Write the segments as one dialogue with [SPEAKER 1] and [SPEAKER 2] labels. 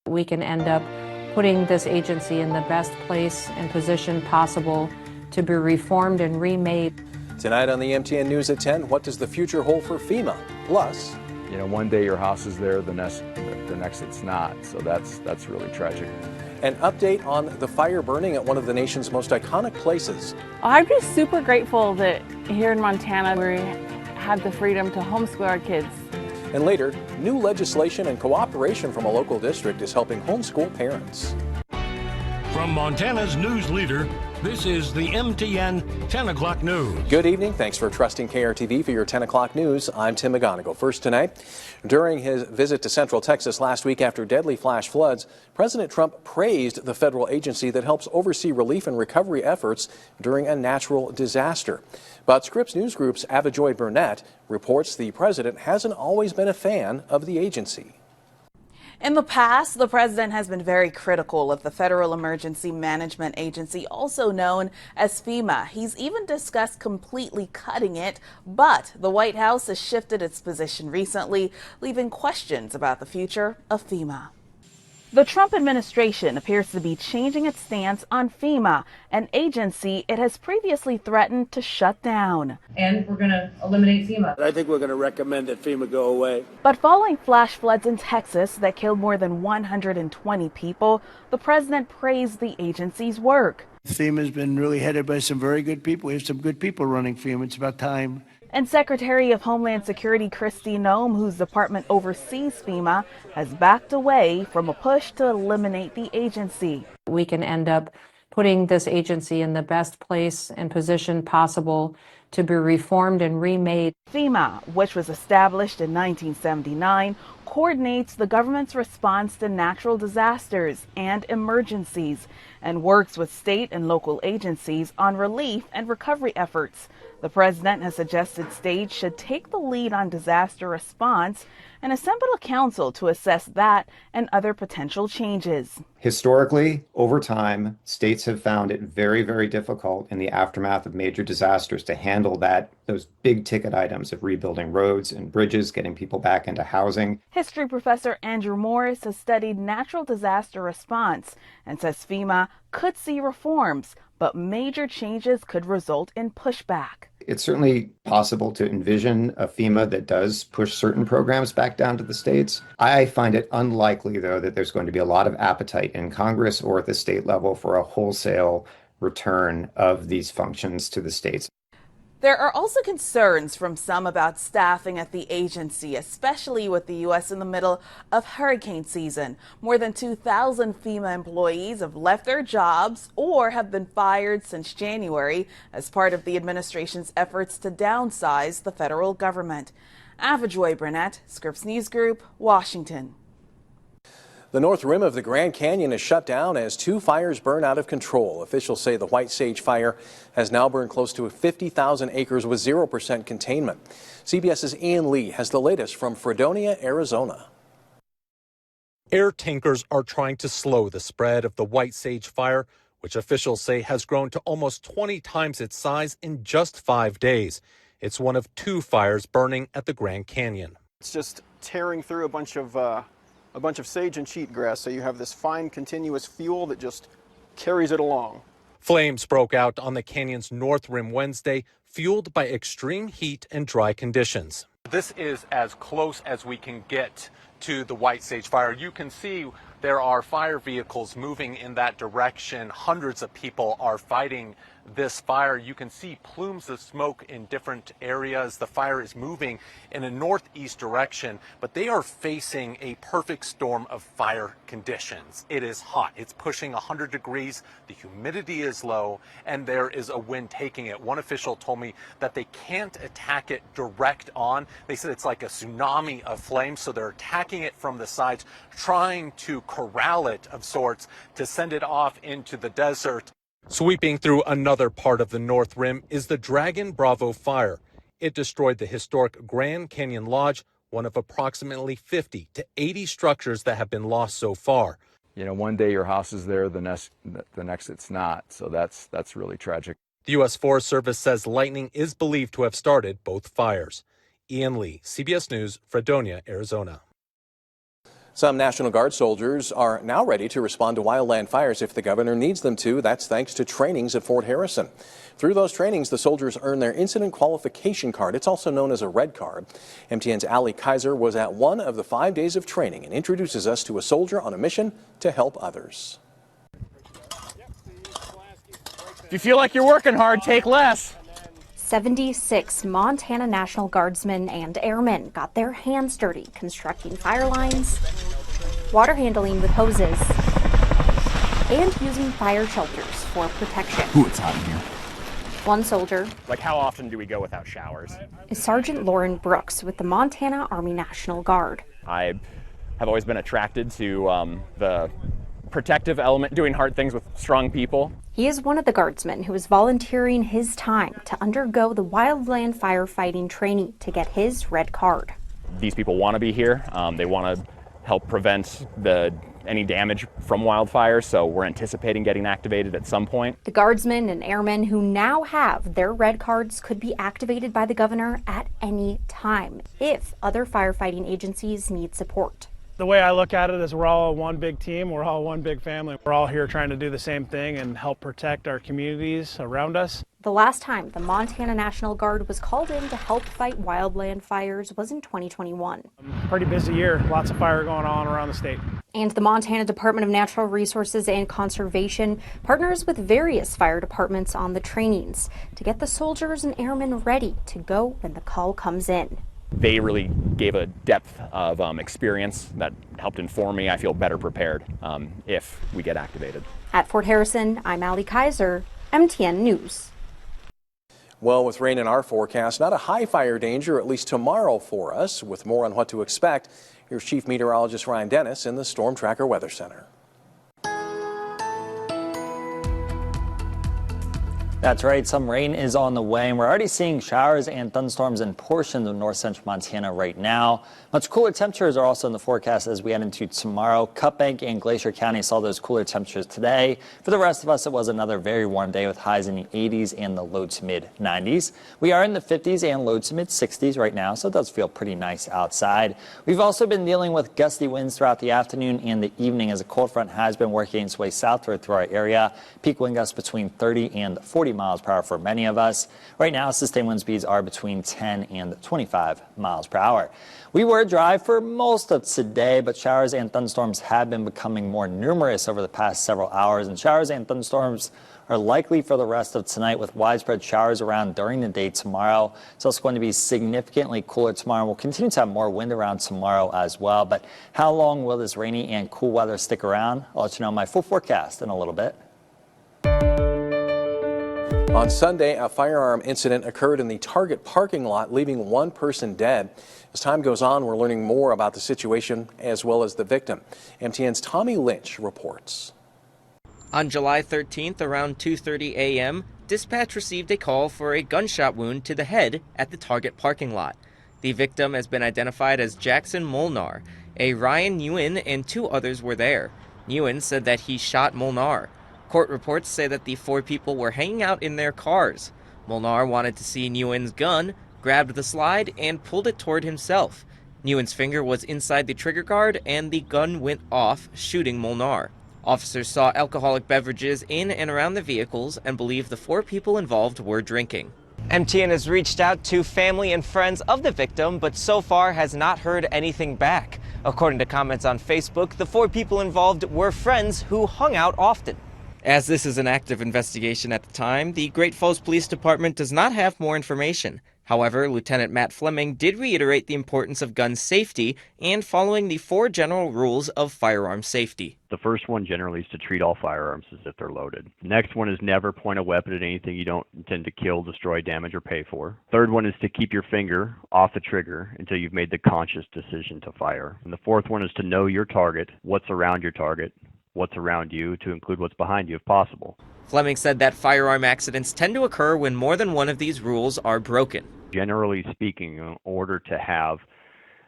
[SPEAKER 1] We can end up putting this agency in the best place and position possible to be reformed and remade.
[SPEAKER 2] Tonight on the MTN News at 10, what does the future hold for FEMA? Plus,
[SPEAKER 3] one day your house is there, the next it's not. So that's really tragic.
[SPEAKER 2] An update on the fire burning at one of the nation's most iconic places.
[SPEAKER 4] I'm just super grateful that here in Montana we have the freedom to homeschool our kids.
[SPEAKER 2] And later, new legislation and cooperation from a local district is helping homeschool parents.
[SPEAKER 5] From Montana's news leader, this is the MTN 10 o'clock news.
[SPEAKER 2] Good evening. Thanks for trusting KRTV for your 10 o'clock news. I'm Tim McGonigal. First tonight, during his visit to Central Texas last week after deadly flash floods, President Trump praised the federal agency that helps oversee relief and recovery efforts during a natural disaster. But Scripps News Group's Avajoy Burnett reports the president hasn't always been a fan of the agency.
[SPEAKER 6] In the past, the president has been very critical of the Federal Emergency Management Agency, also known as FEMA. He's even discussed completely cutting it, but the White House has shifted its position recently, leaving questions about the future of FEMA. The Trump administration appears to be changing its stance on FEMA, an agency it has previously threatened to shut down.
[SPEAKER 7] And we're going to eliminate FEMA.
[SPEAKER 8] I think we're going to recommend that FEMA go away.
[SPEAKER 6] But following flash floods in Texas that killed more than 120 people, the president praised the agency's work.
[SPEAKER 8] FEMA's been really headed by some very good people. We have some good people running FEMA. It's about time.
[SPEAKER 6] And Secretary of Homeland Security Kristi Noem, whose department oversees FEMA, has backed away from a push to eliminate the agency.
[SPEAKER 1] We can end up putting this agency in the best place and position possible to be reformed and remade.
[SPEAKER 6] FEMA, which was established in 1979, coordinates the government's response to natural disasters and emergencies and works with state and local agencies on relief and recovery efforts. The president has suggested states should take the lead on disaster response and assemble a council to assess that and other potential changes.
[SPEAKER 9] Historically, over time, states have found it very, very difficult in the aftermath of major disasters to handle those big ticket items of rebuilding roads and bridges, getting people back into housing.
[SPEAKER 6] History professor Andrew Morris has studied natural disaster response and says FEMA could see reforms, but major changes could result in pushback.
[SPEAKER 9] It's certainly possible to envision a FEMA that does push certain programs back down to the states. I find it unlikely, though, that there's going to be a lot of appetite in Congress or at the state level for a wholesale return of these functions to the states.
[SPEAKER 6] There are also concerns from some about staffing at the agency, especially with the U.S. in the middle of hurricane season. More than 2,000 FEMA employees have left their jobs or have been fired since January as part of the administration's efforts to downsize the federal government. Avajoy Burnett, Scripps News Group, Washington.
[SPEAKER 2] The north rim of the Grand Canyon is shut down as two fires burn out of control. Officials say the White Sage fire has now burned close to 50,000 acres with 0% containment. CBS's Ian Lee has the latest from Fredonia, Arizona.
[SPEAKER 10] Air tankers are trying to slow the spread of the White Sage fire, which officials say has grown to almost 20 times its size in just 5 days. It's one of two fires burning at the Grand Canyon.
[SPEAKER 11] It's just tearing through a bunch of sage and cheatgrass, so you have this fine continuous fuel that just carries it along.
[SPEAKER 10] Flames broke out on the canyon's north rim Wednesday, fueled by extreme heat and dry conditions. This is as close as we can get to the White Sage fire. You can see there are fire vehicles moving in that direction. Hundreds of people are fighting this fire. You can see plumes of smoke in different areas. The fire is moving in a northeast direction, but they are facing a perfect storm of fire conditions. It is hot. It's pushing 100 degrees. The humidity is low, and there is a wind taking it. One official told me that they can't attack it direct on. They said it's like a tsunami of flames, so they're attacking it from the sides, trying to corral it of sorts to send it off into the desert. Sweeping through another part of the North Rim is the Dragon Bravo fire. It destroyed the historic Grand Canyon Lodge, one of approximately 50 to 80 structures that have been lost so far.
[SPEAKER 3] One day your house is there, the next it's not. So that's really tragic.
[SPEAKER 10] The U.S. Forest Service says lightning is believed to have started both fires. Ian Lee, CBS News, Fredonia, Arizona.
[SPEAKER 2] Some National Guard soldiers are now ready to respond to wildland fires if the governor needs them to. That's thanks to trainings at Fort Harrison. Through those trainings, the soldiers earn their incident qualification card. It's also known as a red card. MTN's Ali Kaiser was at one of the 5 days of training and introduces us to a soldier on a mission to help others.
[SPEAKER 12] If you feel like you're working hard, take less.
[SPEAKER 13] 76 Montana National Guardsmen and airmen got their hands dirty constructing fire lines, water handling with hoses, and using fire shelters for protection.
[SPEAKER 12] Ooh, it's hot in here.
[SPEAKER 13] One soldier,
[SPEAKER 12] Like, how often do we go without showers?
[SPEAKER 13] is Sergeant Lauren Brooks with the Montana Army National Guard.
[SPEAKER 12] I have always been attracted to the protective element, doing hard things with strong people.
[SPEAKER 13] He is one of the guardsmen who is volunteering his time to undergo the wildland firefighting training to get his red card.
[SPEAKER 12] These people want to be here. They want to help prevent any damage from wildfires, so we're anticipating getting activated at some point.
[SPEAKER 13] The guardsmen and airmen who now have their red cards could be activated by the governor at any time if other firefighting agencies need support.
[SPEAKER 14] The way I look at it is we're all one big team, we're all one big family. We're all here trying to do the same thing and help protect our communities around us.
[SPEAKER 13] The last time the Montana National Guard was called in to help fight wildland fires was in 2021.
[SPEAKER 14] Pretty busy year, lots of fire going on around the state.
[SPEAKER 13] And the Montana Department of Natural Resources and Conservation partners with various fire departments on the trainings to get the soldiers and airmen ready to go when the call comes in.
[SPEAKER 12] They really gave a depth of experience that helped inform me. I feel better prepared if we get activated.
[SPEAKER 13] At Fort Harrison, I'm Ali Kaiser, MTN News.
[SPEAKER 2] Well, with rain in our forecast, not a high fire danger, at least tomorrow for us. With more on what to expect, here's Chief Meteorologist Ryan Dennis in the Storm Tracker Weather Center.
[SPEAKER 15] That's right, some rain is on the way, and we're already seeing showers and thunderstorms in portions of north central Montana right now. Much cooler temperatures are also in the forecast as we head into tomorrow. Cut Bank and Glacier County saw those cooler temperatures today. For the rest of us, it was another very warm day with highs in the 80s and the low to mid 90s. We are in the 50s and low to mid 60s right now, so it does feel pretty nice outside. We've also been dealing with gusty winds throughout the afternoon and the evening as a cold front has been working its way southward through our area. Peak wind gusts between 30 and 40 miles per hour for many of us. Right now, sustained wind speeds are between 10 and 25 miles per hour. We were dry for most of today, but showers and thunderstorms have been becoming more numerous over the past several hours, and showers and thunderstorms are likely for the rest of tonight with widespread showers around during the day tomorrow. It's also going to be significantly cooler tomorrow. We'll continue to have more wind around tomorrow as well, but how long will this rainy and cool weather stick around? I'll let you know my full forecast in a little bit.
[SPEAKER 2] On Sunday, a firearm incident occurred in the Target parking lot, leaving one person dead. As time goes on, we're learning more about the situation as well as the victim. MTN's Tommy Lynch reports.
[SPEAKER 16] On July 13th, around 2:30 a.m., dispatch received a call for a gunshot wound to the head at the Target parking lot. The victim has been identified as Jackson Molnar. A Ryan Nguyen and two others were there. Nguyen said that he shot Molnar. Court reports say that the four people were hanging out in their cars. Molnar wanted to see Nguyen's gun, grabbed the slide, and pulled it toward himself. Nguyen's finger was inside the trigger guard, and the gun went off, shooting Molnar. Officers saw alcoholic beverages in and around the vehicles and believe the four people involved were drinking. MTN has reached out to family and friends of the victim, but so far has not heard anything back. According to comments on Facebook, the four people involved were friends who hung out often. As this is an active investigation at the time, the Great Falls Police Department does not have more information. However, Lieutenant Matt Fleming did reiterate the importance of gun safety and following the 4 general rules of firearm safety.
[SPEAKER 17] The first one generally is to treat all firearms as if they're loaded. The next one is never point a weapon at anything you don't intend to kill, destroy, damage, or pay for. Third one is to keep your finger off the trigger until you've made the conscious decision to fire. And the fourth one is to know your target, what's around your target, what's around you, to include what's behind you if possible.
[SPEAKER 16] Fleming said that firearm accidents tend to occur when more than one of these rules are broken.
[SPEAKER 17] Generally speaking, in order to have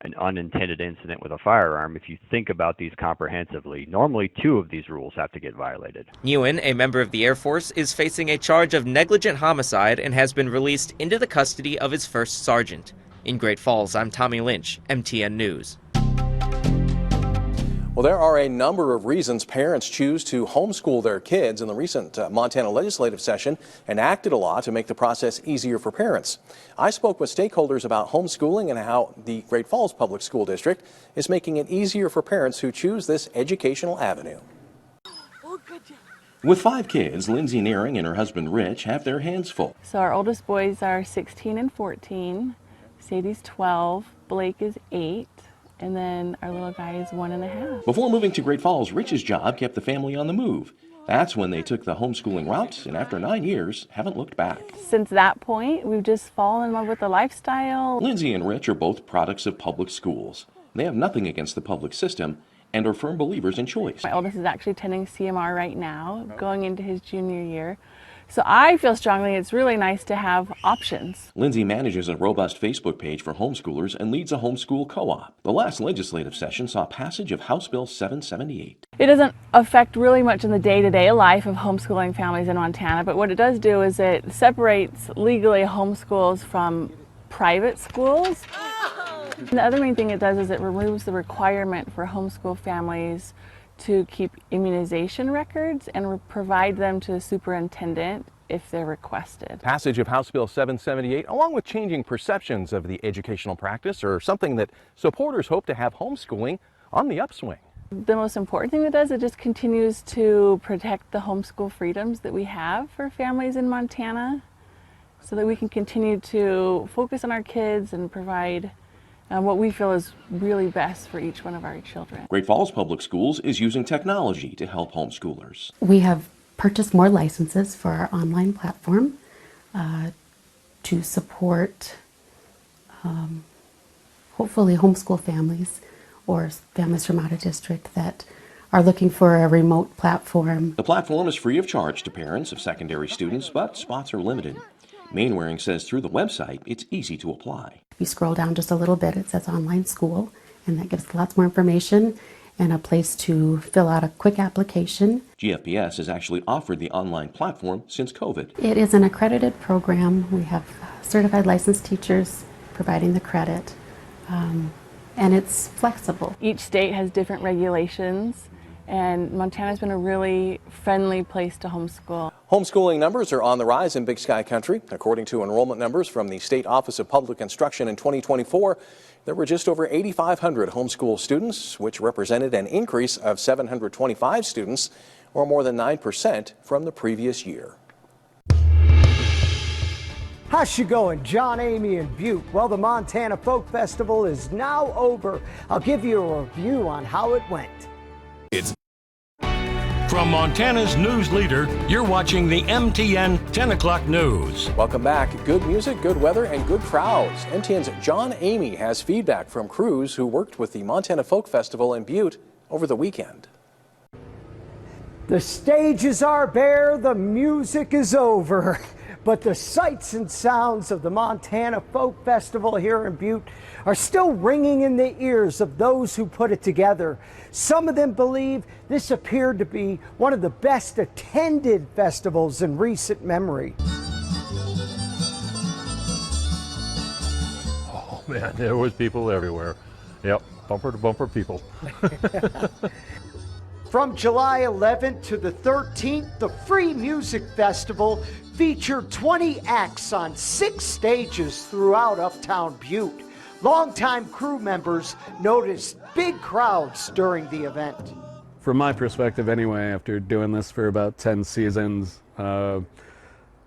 [SPEAKER 17] an unintended incident with a firearm, if you think about these comprehensively, normally 2 of these rules have to get violated.
[SPEAKER 16] Nguyen, a member of the Air Force, is facing a charge of negligent homicide and has been released into the custody of his first sergeant. In Great Falls, I'm Tommy Lynch, MTN News.
[SPEAKER 2] Well, there are a number of reasons parents choose to homeschool their kids, and the recent Montana legislative session enacted a law to make the process easier for parents. I spoke with stakeholders about homeschooling and how the Great Falls Public School District is making it easier for parents who choose this educational avenue.
[SPEAKER 18] With 5 kids, Lindsay Nearing and her husband Rich have their hands full.
[SPEAKER 4] So our oldest boys are 16 and 14, Sadie's 12, Blake is 8, and then our little guy is 1.5.
[SPEAKER 18] Before moving to Great Falls, Rich's job kept the family on the move. That's when they took the homeschooling route, and after 9 years, haven't looked back.
[SPEAKER 4] Since that point, we've just fallen in love with the lifestyle.
[SPEAKER 18] Lindsay and Rich are both products of public schools. They have nothing against the public system and are firm believers in choice.
[SPEAKER 4] My oldest is actually attending CMR right now, going into his junior year. So I feel strongly it's really nice to have options.
[SPEAKER 18] Lindsay manages a robust Facebook page for homeschoolers and leads a homeschool co-op. The last legislative session saw passage of House Bill 778.
[SPEAKER 4] It doesn't affect really much in the day-to-day life of homeschooling families in Montana, but what it does do is it separates legally homeschools from private schools. And the other main thing it does is it removes the requirement for homeschool families to keep immunization records and provide them to the superintendent if they're requested.
[SPEAKER 10] Passage of House Bill 778, along with changing perceptions of the educational practice, are something that supporters hope to have homeschooling on the upswing.
[SPEAKER 4] The most important thing it does, it just continues to protect the homeschool freedoms that we have for families in Montana so that we can continue to focus on our kids and provide what we feel is really best for each one of our children.
[SPEAKER 18] Great Falls Public Schools is using technology to help homeschoolers.
[SPEAKER 19] We have purchased more licenses for our online platform to support hopefully homeschool families or families from out of district that are looking for a remote platform.
[SPEAKER 18] The platform is free of charge to parents of secondary students, but spots are limited. Mainwaring says through the website, it's easy to apply.
[SPEAKER 19] If you scroll down just a little bit, it says online school, and that gives lots more information and a place to fill out a quick application.
[SPEAKER 18] GFPS has actually offered the online platform since COVID.
[SPEAKER 19] It is an accredited program. We have certified licensed teachers providing the credit, and it's flexible.
[SPEAKER 4] Each state has different regulations, and Montana's been a really friendly place to homeschool.
[SPEAKER 2] Homeschooling numbers are on the rise in Big Sky Country. According to enrollment numbers from the State Office of Public Instruction in 2024, there were just over 8,500 homeschool students, which represented an increase of 725 students, or more than 9% from the previous year.
[SPEAKER 20] How's you going? John, Amy, and Butte. Well, the Montana Folk Festival is now over. I'll give you a review on how it went.
[SPEAKER 5] From Montana's news leader, you're watching the MTN 10 o'clock news.
[SPEAKER 2] Welcome back. Good music, good weather, and good crowds. MTN's John Amy has feedback from crews who worked with the Montana Folk Festival in Butte over the weekend.
[SPEAKER 20] The stages are bare, the music is over. But the sights and sounds of the Montana Folk Festival here in Butte are still ringing in the ears of those who put it together. Some of them believe this appeared to be one of the best attended festivals in recent memory.
[SPEAKER 21] Oh man, there was people everywhere. Yep, bumper to bumper people.
[SPEAKER 20] From July 11th to the 13th, the Free Music Festival featured 20 acts on 6 stages throughout Uptown Butte. Longtime crew members noticed big crowds during the event.
[SPEAKER 3] From my perspective anyway, after doing this for about 10 seasons,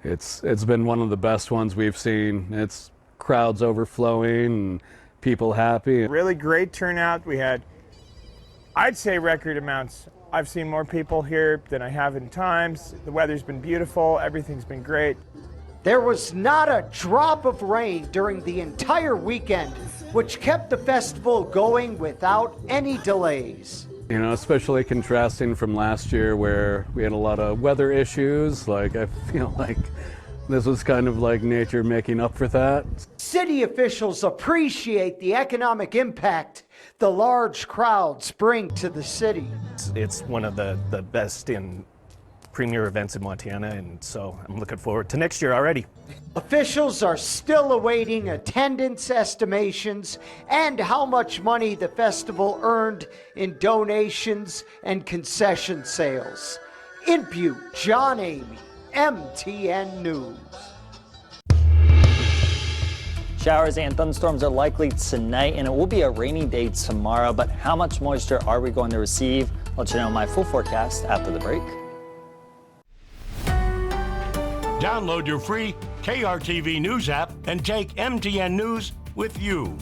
[SPEAKER 3] it's been one of the best ones we've seen. It's crowds overflowing and people happy.
[SPEAKER 22] Really great turnout. We had, I'd say, record amounts. I've seen more people here than I have in times. The weather's been beautiful. Everything's been great.
[SPEAKER 20] There was not a drop of rain during the entire weekend, which kept the festival going without any delays.
[SPEAKER 3] You know, especially contrasting from last year where we had a lot of weather issues. Like, I feel like this was kind of like nature making up for that.
[SPEAKER 20] City officials appreciate the economic impact the large crowds bring to the city.
[SPEAKER 23] It's one of the best in
[SPEAKER 7] premier events in Montana, and so I'm looking forward to next year already.
[SPEAKER 20] Officials are still awaiting attendance estimations and how much money the festival earned in donations and concession sales. In Butte, John Amy, MTN News.
[SPEAKER 15] Showers and thunderstorms are likely tonight, and it will be a rainy day tomorrow. But how much moisture are we going to receive? I'll let you know my full forecast after the break.
[SPEAKER 5] Download your free KRTV News app and take MTN News with you.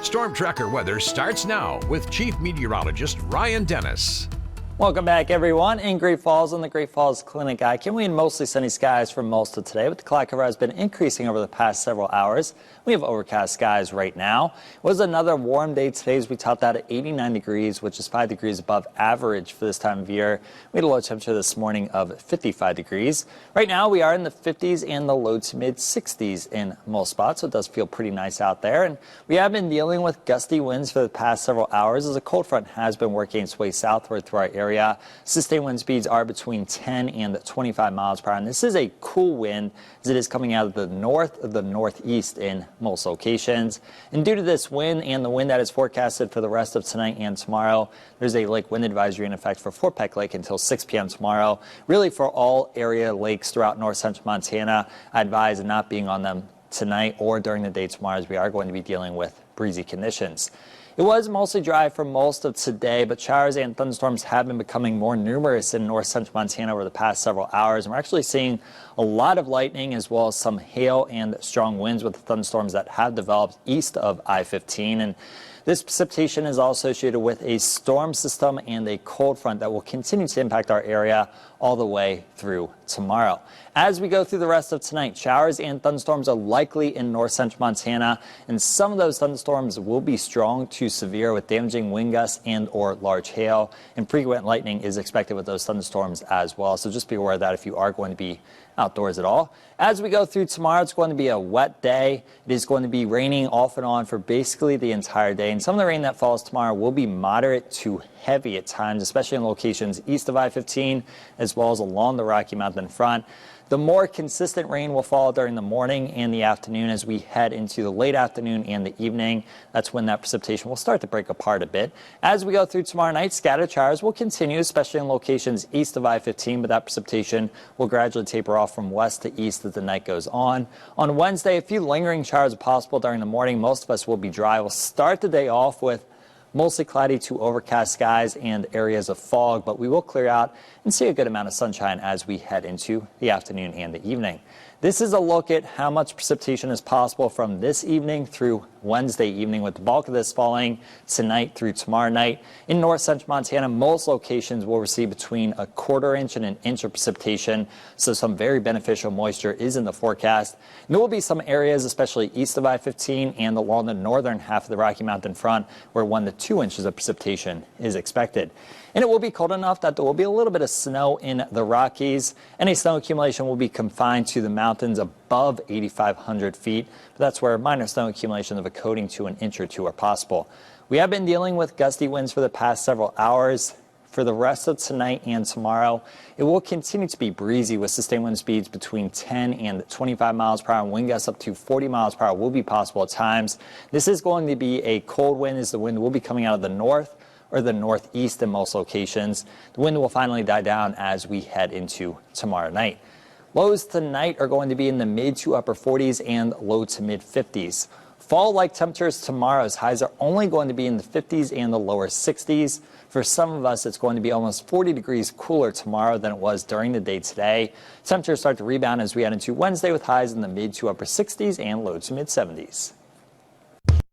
[SPEAKER 8] Storm Tracker weather starts now with Chief Meteorologist Ryan Dennis.
[SPEAKER 15] Welcome back, everyone. In Great Falls on the Great Falls Clinic Eye Cam, we had mostly sunny skies for most of today, but the cloud cover has been increasing over the past several hours. We have overcast skies right now. It was another warm day today as we topped out at 89 degrees, which is 5 degrees above average for this time of year. We had a low temperature this morning of 55 degrees. Right now, we are in the 50s and the low to mid 60s in most spots, so it does feel pretty nice out there. And we have been dealing with gusty winds for the past several hours as a cold front has been working its way southward through our area. Sustained wind speeds are between 10 and 25 miles per hour, and this is a cool wind as it is coming out of the north of the northeast in most locations. And due to this wind and the wind that is forecasted for the rest of tonight and tomorrow, there's a lake wind advisory in effect for Fort Peck Lake until 6 p.m. tomorrow. Really for all area lakes throughout north central Montana, I advise not being on them tonight or during the day tomorrow as we are going to be dealing with breezy conditions. It was mostly dry for most of today, but showers and thunderstorms have been becoming more numerous in north central Montana over the past several hours. And we're actually seeing a lot of lightning as well as some hail and strong winds with the thunderstorms that have developed east of I-15. And this precipitation is all associated with a storm system and a cold front that will continue to impact our area all the way through tomorrow. As we go through the rest of tonight, showers and thunderstorms are likely in north central Montana, and some of those thunderstorms will be strong to severe with damaging wind gusts and or large hail, and frequent lightning is expected with those thunderstorms as well. So just be aware of that if you are going to be outdoors at all. As we go through tomorrow, it's going to be a wet day. It is going to be raining off and on for basically the entire day, and some of the rain that falls tomorrow will be moderate to heavy at times, especially in locations east of I-15 as well as along the Rocky Mountain front. The more consistent rain will fall during the morning and the afternoon as we head into the late afternoon and the evening. That's when that precipitation will start to break apart a bit. As we go through tomorrow night, scattered showers will continue, especially in locations east of I-15, but that precipitation will gradually taper off from west to east as the night goes on. On Wednesday, a few lingering showers are possible during the morning. Most of us will be dry. We'll start the day off with mostly cloudy to overcast skies and areas of fog, but we will clear out and see a good amount of sunshine as we head into the afternoon and the evening. This is a look at how much precipitation is possible from this evening through Wednesday evening, with the bulk of this falling tonight through tomorrow night. In north central Montana, most locations will receive between a quarter inch and an inch of precipitation, so some very beneficial moisture is in the forecast. And there will be some areas, especially east of I-15 and along the northern half of the Rocky Mountain front, where 1 to 2 inches of precipitation is expected. And it will be cold enough that there will be a little bit of snow in the Rockies. Any snow accumulation will be confined to the mountains above 8,500 feet. But that's where minor snow accumulation of a coating to an inch or two are possible. We have been dealing with gusty winds for the past several hours. For the rest of tonight and tomorrow, it will continue to be breezy with sustained wind speeds between 10 and 25 miles per hour, and wind gusts up to 40 miles per hour will be possible at times. This is going to be a cold wind as the wind will be coming out of the north or the northeast in most locations. The wind will finally die down as we head into tomorrow night. Lows tonight are going to be in the mid to upper 40s and low to mid 50s. Fall-like temperatures tomorrow's highs are only going to be in the 50s and the lower 60s. For some of us, it's going to be almost 40 degrees cooler tomorrow than it was during the day today. Temperatures start to rebound as we head into Wednesday with highs in the mid to upper 60s and low to mid 70s.